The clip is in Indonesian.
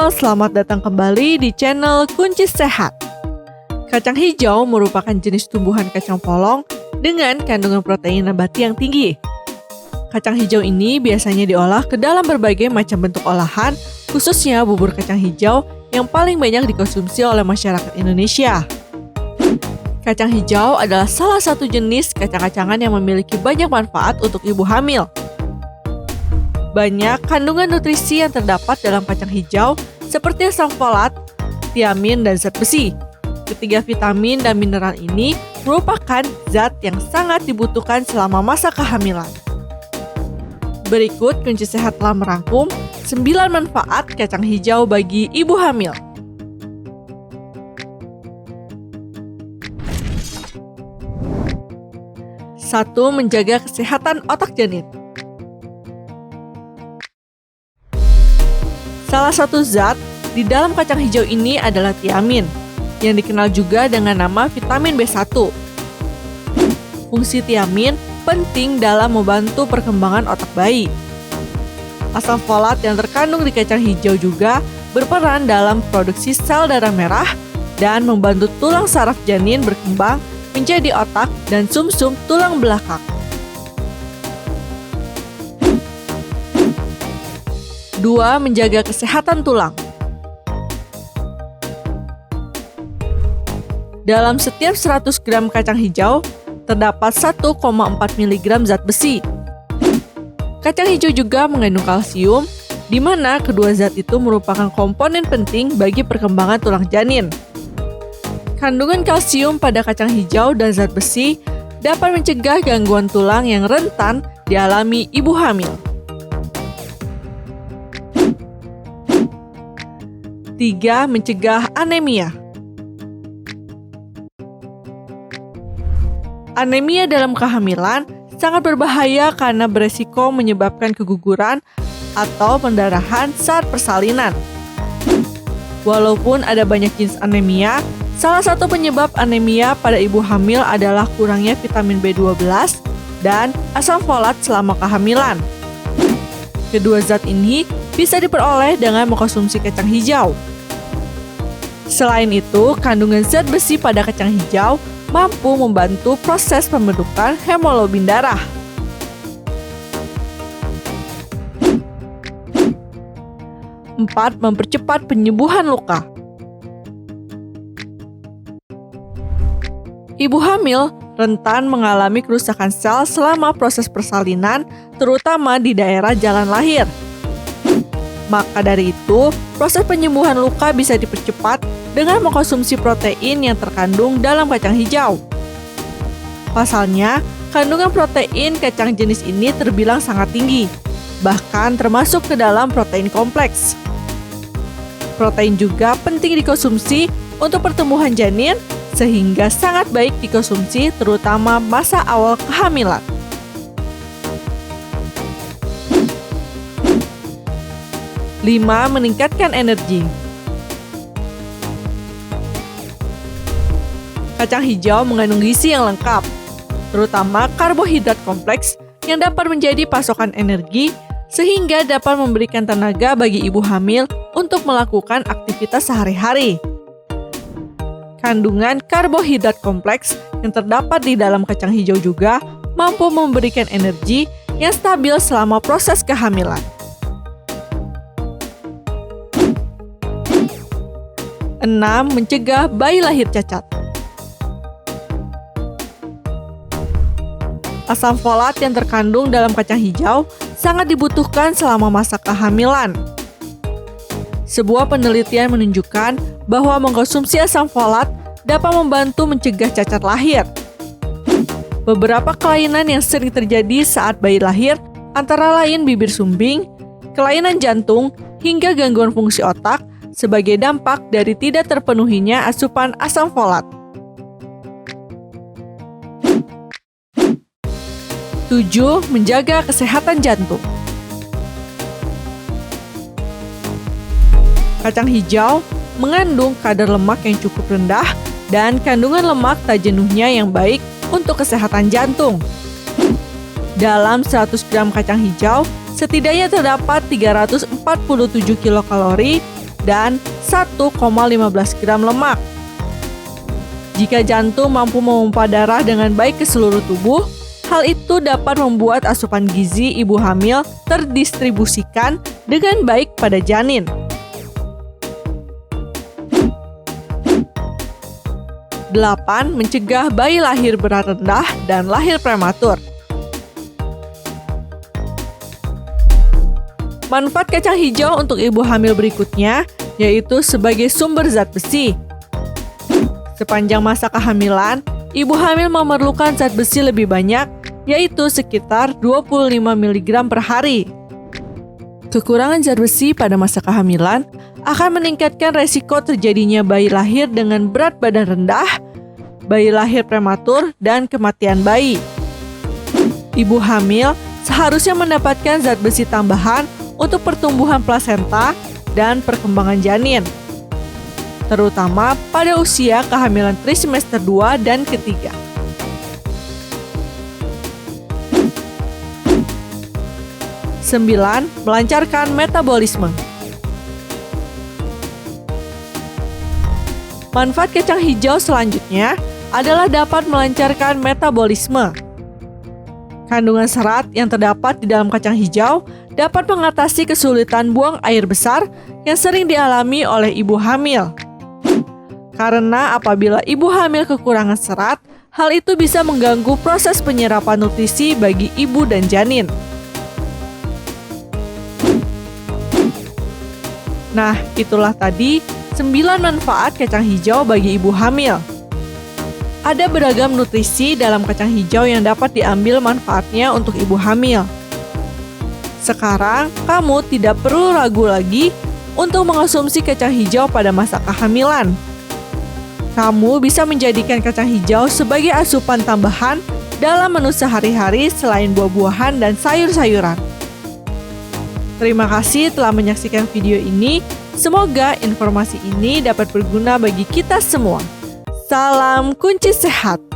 Halo, selamat datang kembali di channel Kunci Sehat. Kacang hijau merupakan jenis tumbuhan kacang polong dengan kandungan protein nabati yang tinggi. Kacang hijau ini biasanya diolah ke dalam berbagai macam bentuk olahan, khususnya bubur kacang hijau yang paling banyak dikonsumsi oleh masyarakat Indonesia. Kacang hijau adalah salah satu jenis kacang-kacangan yang memiliki banyak manfaat untuk ibu hamil. Banyak kandungan nutrisi yang terdapat dalam kacang hijau seperti asam folat, tiamin, dan zat besi. Ketiga vitamin dan mineral ini merupakan zat yang sangat dibutuhkan selama masa kehamilan. Berikut Kunci Sehat telah merangkum 9 manfaat kacang hijau bagi ibu hamil. Satu, menjaga kesehatan otak janin. Salah satu zat di dalam kacang hijau ini adalah tiamin, yang dikenal juga dengan nama vitamin B1. Fungsi tiamin penting dalam membantu perkembangan otak bayi. Asam folat yang terkandung di kacang hijau juga berperan dalam produksi sel darah merah dan membantu tulang saraf janin berkembang menjadi otak dan sumsum tulang belakang. 2. Menjaga kesehatan tulang. Dalam setiap 100 gram kacang hijau, terdapat 1,4 mg zat besi. Kacang hijau juga mengandung kalsium, di mana kedua zat itu merupakan komponen penting bagi perkembangan tulang janin. Kandungan kalsium pada kacang hijau dan zat besi dapat mencegah gangguan tulang yang rentan dialami ibu hamil. 3. Mencegah anemia. Anemia dalam kehamilan sangat berbahaya karena beresiko menyebabkan keguguran atau pendarahan saat persalinan. Walaupun ada banyak jenis anemia, salah satu penyebab anemia pada ibu hamil adalah kurangnya vitamin B12 dan asam folat selama kehamilan. Kedua zat ini bisa diperoleh dengan mengkonsumsi kacang hijau. Selain itu, kandungan zat besi pada kacang hijau mampu membantu proses pembentukan hemoglobin darah. 4. Mempercepat penyembuhan luka. Ibu hamil rentan mengalami kerusakan sel selama proses persalinan, terutama di daerah jalan lahir. Maka dari itu, proses penyembuhan luka bisa dipercepat dengan mengkonsumsi protein yang terkandung dalam kacang hijau. Pasalnya, kandungan protein kacang jenis ini terbilang sangat tinggi, bahkan termasuk ke dalam protein kompleks. Protein juga penting dikonsumsi untuk pertumbuhan janin, sehingga sangat baik dikonsumsi terutama masa awal kehamilan. 5. Meningkatkan energi. Kacang hijau mengandung gizi yang lengkap, terutama karbohidrat kompleks yang dapat menjadi pasokan energi sehingga dapat memberikan tenaga bagi ibu hamil untuk melakukan aktivitas sehari-hari. Kandungan karbohidrat kompleks yang terdapat di dalam kacang hijau juga mampu memberikan energi yang stabil selama proses kehamilan. 6. Mencegah bayi lahir cacat. Asam folat yang terkandung dalam kacang hijau sangat dibutuhkan selama masa kehamilan. Sebuah penelitian menunjukkan bahwa mengkonsumsi asam folat dapat membantu mencegah cacat lahir. Beberapa kelainan yang sering terjadi saat bayi lahir antara lain bibir sumbing, kelainan jantung, hingga gangguan fungsi otak sebagai dampak dari tidak terpenuhinya asupan asam folat. 7. Menjaga kesehatan jantung. Kacang hijau mengandung kadar lemak yang cukup rendah dan kandungan lemak tak jenuhnya yang baik untuk kesehatan jantung. Dalam 100 gram kacang hijau, setidaknya terdapat 347 kilokalori dan 1,15 gram lemak. Jika jantung mampu memompa darah dengan baik ke seluruh tubuh, hal itu dapat membuat asupan gizi ibu hamil terdistribusikan dengan baik pada janin. 8. Mencegah bayi lahir berat rendah dan lahir prematur. Manfaat kacang hijau untuk ibu hamil berikutnya yaitu sebagai sumber zat besi. Sepanjang masa kehamilan, ibu hamil memerlukan zat besi lebih banyak, yaitu sekitar 25 mg per hari. Kekurangan zat besi pada masa kehamilan akan meningkatkan resiko terjadinya bayi lahir dengan berat badan rendah, bayi lahir prematur, dan kematian bayi. Ibu hamil seharusnya mendapatkan zat besi tambahan untuk pertumbuhan plasenta dan perkembangan janin, terutama pada usia kehamilan trimester 2 dan ketiga. 9. Melancarkan metabolisme. Manfaat kacang hijau selanjutnya adalah dapat melancarkan metabolisme. Kandungan serat yang terdapat di dalam kacang hijau dapat mengatasi kesulitan buang air besar yang sering dialami oleh ibu hamil. Karena apabila ibu hamil kekurangan serat, hal itu bisa mengganggu proses penyerapan nutrisi bagi ibu dan janin. Nah, itulah tadi 9 manfaat kacang hijau bagi ibu hamil. Ada beragam nutrisi dalam kacang hijau yang dapat diambil manfaatnya untuk ibu hamil. Sekarang, kamu tidak perlu ragu lagi untuk mengonsumsi kacang hijau pada masa kehamilan. Kamu bisa menjadikan kacang hijau sebagai asupan tambahan dalam menu sehari-hari selain buah-buahan dan sayur-sayuran. Terima kasih telah menyaksikan video ini. Semoga informasi ini dapat berguna bagi kita semua. Salam kunci sehat.